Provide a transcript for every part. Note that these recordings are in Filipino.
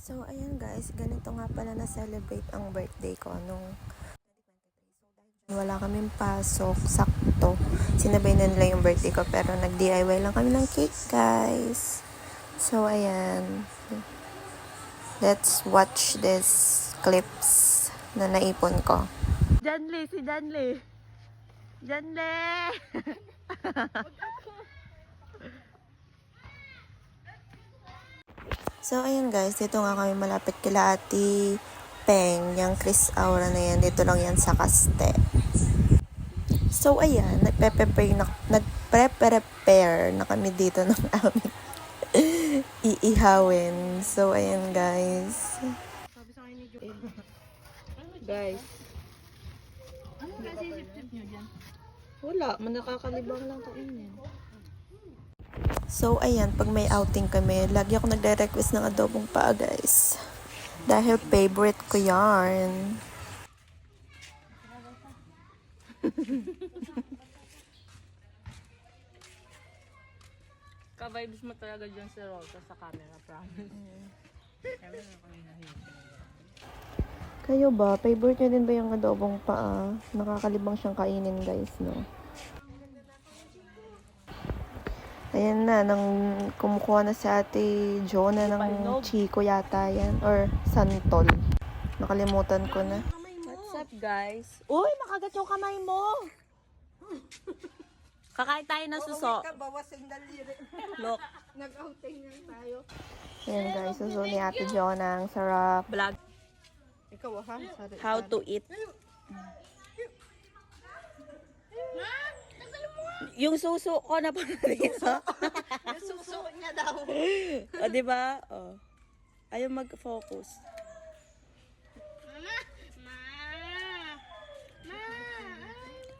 So, ayan guys, ganito nga pala na-celebrate ang birthday ko nung wala kaming pasok, sakto. Sinabay na nila yung birthday ko pero nag-DIY lang kami ng cake guys. So, ayan. Let's watch this clips na naipon ko. Janle, si Janle. Janle! So, ayan guys, dito nga kami malapit kila Ate Peng, yung Chris Aura na yan. Dito lang yan sa Caste. So, ayan, nagpre-prepare na kami dito ng aming iihawin. So, ayan guys. Guys. Ano kasi sip-sip nyo dyan? Wala, nakakalibang lang kainin. So, ayan, pag may outing kami, lagi ako nagre-request ng adobong paa, guys. Dahil favorite ko yarn. Ka-vibes mo talaga dyan si Rosa sa camera, promise. Kayo ba? Favorite nyo din ba yung adobong paa? Nakakalibang siyang kainin, guys, no? Ayan na, nang kumukuha na si Ate Jonah ng Chico yata yan. Or Santol. Nakalimutan ko na. What's up, guys? Uy, makagat yung kamay mo! Kakain tayo ng suso. Look. Nag-outing lang tayo. Ayan guys, suso ni Ate Jonah. Ang sarap. Vlog. Ikaw ha? Sorry. How to eat. Yung suso ko na pa dito. Yung suso niya daw. O, diba? O. Ayaw mag-focus.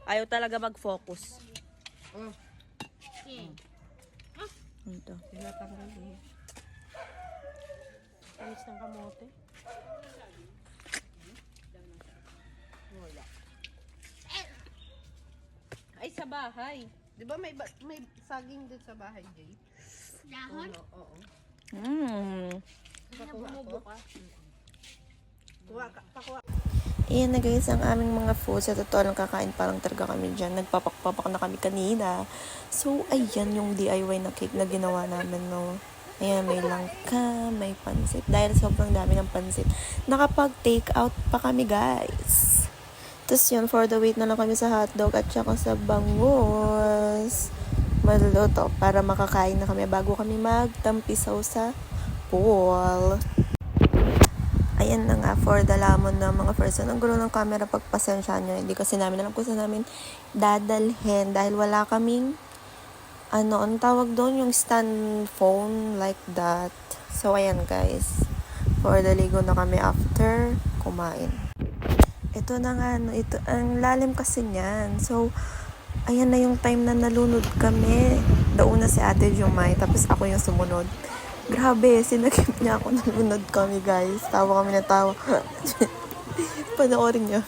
Ayaw talaga mag-focus. Oh. Ano to? Tinatanggal eh. Alis ng kamote. Wala. Ay, sa bahay. Di ba may saging din sa bahay, Jay? Dahon? Oo. Bumubo ka. Kuha ka. Pakuha. Ayan na guys, ang aming mga food. Sa totoo lang kakain parang talaga kami dyan. Nagpapak-papak na kami kanina. So, ayan yung DIY na cake na ginawa namin, no. Ayan, may langka, may pansit. Dahil sobrang dami ng pansit. Nakapag-take out pa kami, guys. Tapos yun, for the wait na lang kami sa hotdog at saka sa bangus. Maluluto para makakain na kami bago kami magtampisaw sa pool. Ayan na nga, for the lamon na mga person. Ang gulo ng camera, pagpasensya nyo. Hindi kasi namin alam kung saan namin dadalhin. Dahil wala kaming, ang tawag doon, yung stand phone, like that. So, ayan guys. For the ligo na kami after kumain. Ito na nga, ito, ang lalim kasi niyan. So, ayan na yung time na nalunod kami. Dauna si Ate Jumay, tapos ako yung sumunod. Grabe, sinagip niya ako, nalunod kami guys. Tawa kami na tawa. Panoorin niyo.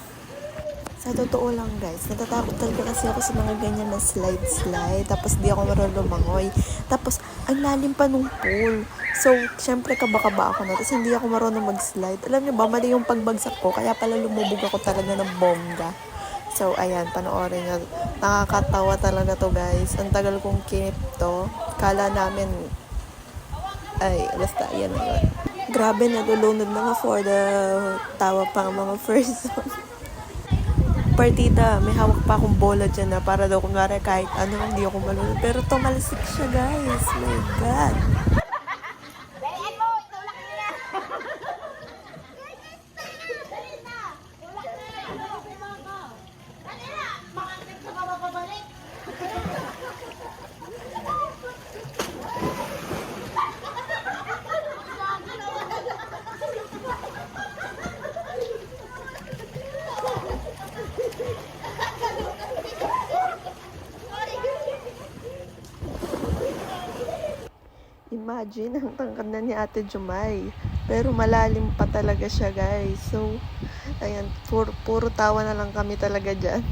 Sa totoo lang guys, natatakot talaga kasi ako sa mga ganyan na slide. Tapos di ako marunong lumangoy. Tapos, ang lalim pa nung pool. So, syempre kaba-kaba ako na. Tapos hindi ako marunong mag-slide. Alam niyo ba, mali yung pagbagsak ko. Kaya pala lumubog ako talaga ng bongga. So, ayan, panoorin niyo. Nakakatawa talaga to guys. Ang tagal kong kinip to. Kala namin, ay, basta, yan na yun. Grabe, nalulunod na nga for the tawa pa ang mga first partida. May hawak pa akong bola dyan na para daw kunwari kahit ano, hindi ako malunod. Pero tumalsik siya guys. My God. Imagine, ang tangkad na ni Ate Jumay. Pero malalim pa talaga siya, guys. So, ayan, puro tawa na lang kami talaga dyan.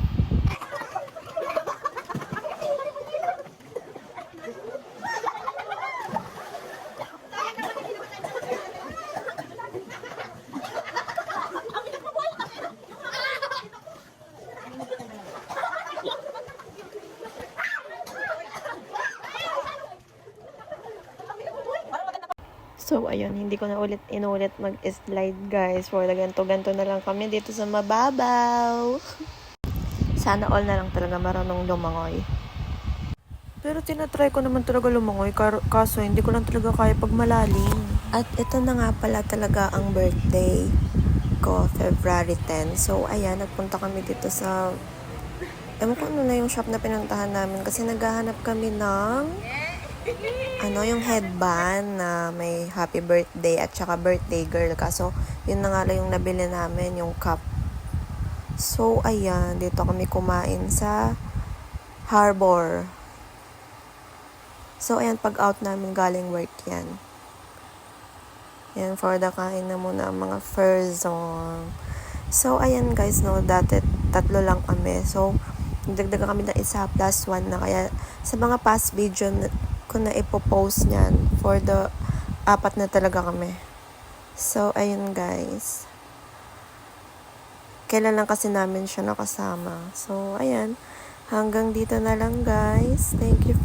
So, ayun, hindi ko na inulit mag-slide, guys. For the ganto-ganto na lang kami dito sa mababaw. Sana all na lang talaga marunong lumangoy. Pero tinatry ko naman talaga lumangoy, kaso hindi ko lang talaga kaya pag malalim. At ito na nga pala talaga ang birthday ko, February 10. So, ayan, nagpunta kami dito sa... Ewan ko ano na yung shop na pinuntahan namin kasi naghahanap kami ng... yung headband na may happy birthday at saka birthday girl. Kaso, yun na nga lang yung nabili namin, yung cup. So, ayan, dito kami kumain sa Harbor. So, ayan, pag out namin galing work yan. Yan, for the kain na muna ang mga Furzon. So, ayan guys, no, dati 3 lang kami. So, nagdagdagan kami ng isa plus 1 na. Kaya, sa mga past video ko na ipopost niyan, for the 4 na talaga kami. So, ayun guys. Kailan lang kasi namin siya nakasama. So, ayan. Hanggang dito na lang guys. Thank you.